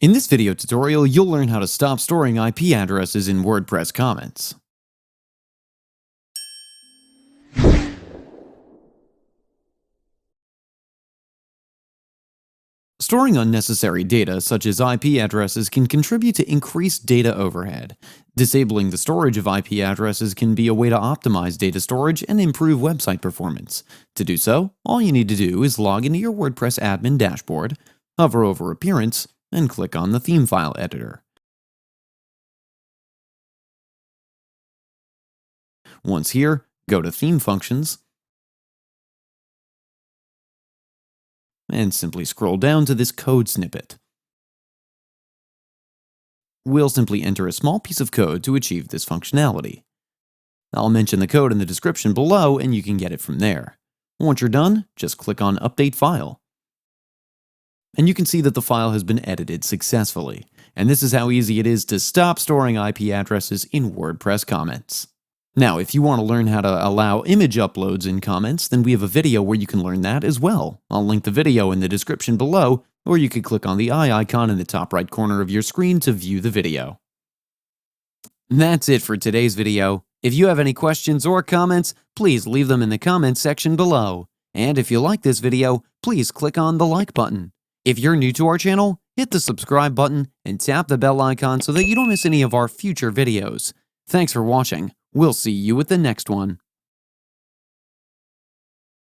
In this video tutorial, you'll learn how to stop storing IP addresses in WordPress comments. Storing unnecessary data, such as IP addresses, can contribute to increased data overhead. Disabling the storage of IP addresses can be a way to optimize data storage and improve website performance. To do so, all you need to do is log into your WordPress admin dashboard, hover over Appearance, and click on the Theme File Editor. Once here, go to Theme Functions, and simply scroll down to this code snippet. We'll simply enter a small piece of code to achieve this functionality. I'll mention the code in the description below and you can get it from there. Once you're done, just click on Update File. And you can see that the file has been edited successfully. And this is how easy it is to stop storing IP addresses in WordPress comments. Now, if you want to learn how to allow image uploads in comments, then we have a video where you can learn that as well. I'll link the video in the description below, or you could click on the eye icon in the top right corner of your screen to view the video. That's it for today's video. If you have any questions or comments, please leave them in the comments section below. And if you like this video, please click on the like button. If you're new to our channel, hit the subscribe button and tap the bell icon so that you don't miss any of our future videos. Thanks for watching. We'll see you with the next one.